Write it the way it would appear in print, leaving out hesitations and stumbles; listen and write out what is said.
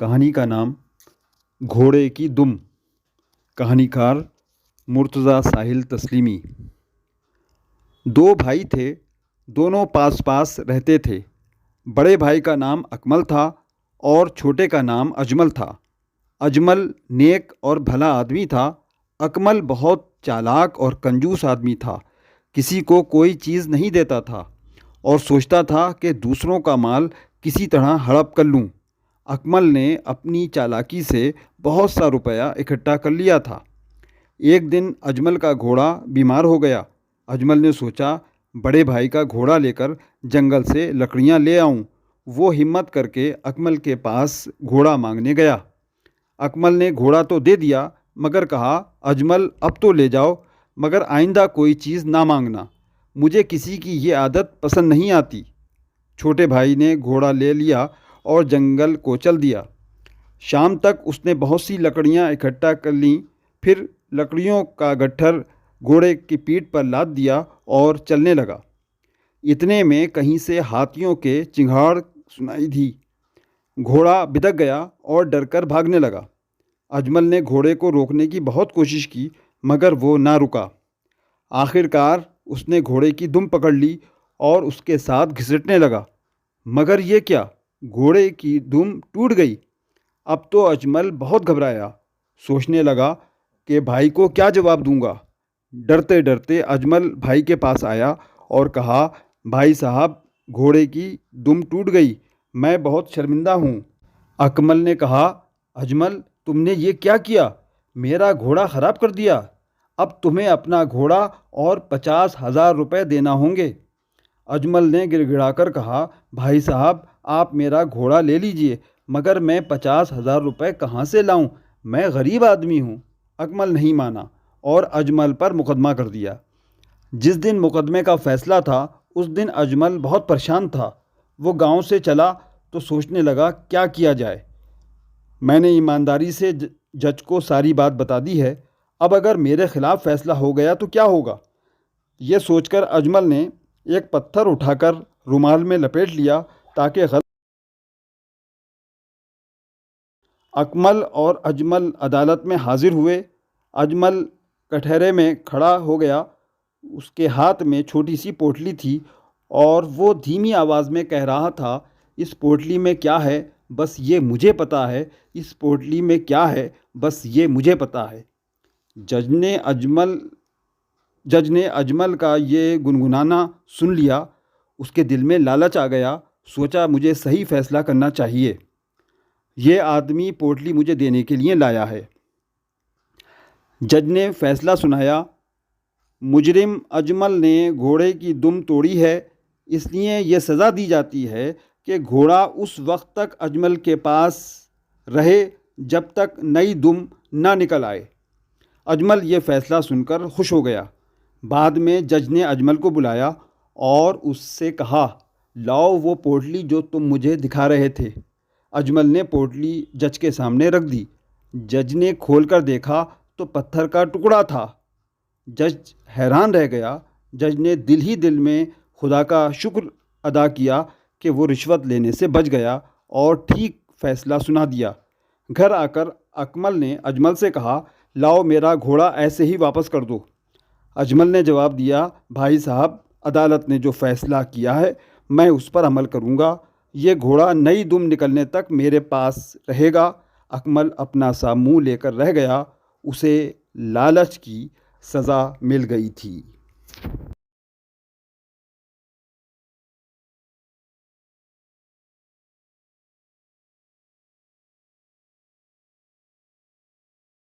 کہانی کا نام گھوڑے کی دم۔ کہانی کار مرتضیٰ ساحل تسلیمی۔ دو بھائی تھے، دونوں پاس پاس رہتے تھے۔ بڑے بھائی کا نام اکمل تھا اور چھوٹے کا نام اجمل تھا۔ اجمل نیک اور بھلا آدمی تھا۔ اکمل بہت چالاک اور کنجوس آدمی تھا، کسی کو کوئی چیز نہیں دیتا تھا اور سوچتا تھا کہ دوسروں کا مال کسی طرح ہڑپ کر لوں۔ اکمل نے اپنی چالاکی سے بہت سا روپیہ اکٹھا کر لیا تھا۔ ایک دن اجمل کا گھوڑا بیمار ہو گیا۔ اجمل نے سوچا بڑے بھائی کا گھوڑا لے کر جنگل سے لکڑیاں لے آؤں۔ وہ ہمت کر کے اکمل کے پاس گھوڑا مانگنے گیا۔ اکمل نے گھوڑا تو دے دیا مگر کہا، اجمل اب تو لے جاؤ مگر آئندہ کوئی چیز نہ مانگنا، مجھے کسی کی یہ عادت پسند نہیں آتی۔ چھوٹے بھائی نے گھوڑا لے لیا اور جنگل کو چل دیا۔ شام تک اس نے بہت سی لکڑیاں اکٹھا کر لیں، پھر لکڑیوں کا گٹھر گھوڑے کی پیٹھ پر لاد دیا اور چلنے لگا۔ اتنے میں کہیں سے ہاتھیوں کے چنگھاڑ سنائی دی۔ گھوڑا بدک گیا اور ڈر کر بھاگنے لگا۔ اجمل نے گھوڑے کو روکنے کی بہت کوشش کی مگر وہ نہ رکا۔ آخر کار اس نے گھوڑے کی دم پکڑ لی اور اس کے ساتھ گھسٹنے لگا، مگر یہ کیا، گھوڑے کی دم ٹوٹ گئی۔ اب تو اجمل بہت گھبرایا، سوچنے لگا کہ بھائی کو کیا جواب دوں گا۔ ڈرتے ڈرتے اجمل بھائی کے پاس آیا اور کہا، بھائی صاحب گھوڑے کی دم ٹوٹ گئی، میں بہت شرمندہ ہوں۔ اکمل نے کہا، اجمل تم نے یہ کیا کیا، میرا گھوڑا خراب کر دیا، اب تمہیں اپنا گھوڑا اور 50,000 روپے دینا ہوں گے۔ اجمل نے گڑ گڑا کر کہا، بھائی صاحب آپ میرا گھوڑا لے لیجئے مگر میں 50,000 روپے کہاں سے لاؤں، میں غریب آدمی ہوں۔ اکمل نہیں مانا اور اجمل پر مقدمہ کر دیا۔ جس دن مقدمے کا فیصلہ تھا اس دن اجمل بہت پریشان تھا۔ وہ گاؤں سے چلا تو سوچنے لگا کیا کیا جائے۔ میں نے ایمانداری سے جج کو ساری بات بتا دی ہے، اب اگر میرے خلاف فیصلہ ہو گیا تو کیا ہوگا۔ یہ سوچ کر اجمل نے ایک پتھر اٹھا کر رومال میں لپیٹ لیا تاکہ غلط۔ اکمل اور اجمل عدالت میں حاضر ہوئے۔ اجمل کٹہرے میں کھڑا ہو گیا، اس کے ہاتھ میں چھوٹی سی پوٹلی تھی اور وہ دھیمی آواز میں کہہ رہا تھا، اس پوٹلی میں کیا ہے بس یہ مجھے پتہ ہے، اس پوٹلی میں کیا ہے بس یہ مجھے پتہ ہے۔ جج نے اجمل کا یہ گنگنانا سن لیا، اس کے دل میں لالچ آ گیا، سوچا مجھے صحیح فیصلہ کرنا چاہیے، یہ آدمی پوٹلی مجھے دینے کے لیے لایا ہے۔ جج نے فیصلہ سنایا، مجرم اجمل نے گھوڑے کی دم توڑی ہے، اس لیے یہ سزا دی جاتی ہے کہ گھوڑا اس وقت تک اجمل کے پاس رہے جب تک نئی دم نہ نکل آئے۔ اجمل یہ فیصلہ سن کر خوش ہو گیا۔ بعد میں جج نے اجمل کو بلایا اور اس سے کہا، لاؤ وہ پوٹلی جو تم مجھے دکھا رہے تھے۔ اجمل نے پوٹلی جج کے سامنے رکھ دی۔ جج نے کھول کر دیکھا تو پتھر کا ٹکڑا تھا۔ جج حیران رہ گیا۔ جج نے دل ہی دل میں خدا کا شکر ادا کیا کہ وہ رشوت لینے سے بچ گیا اور ٹھیک فیصلہ سنا دیا۔ گھر آ کر اکمل نے اجمل سے کہا، لاؤ میرا گھوڑا ایسے ہی واپس کر دو۔ اجمل نے جواب دیا، بھائی صاحب عدالت نے جو فیصلہ کیا ہے میں اس پر عمل کروں گا، یہ گھوڑا نئی دم نکلنے تک میرے پاس رہے گا۔ اکمل اپنا سا منہ لے کر رہ گیا، اسے لالچ کی سزا مل گئی تھی۔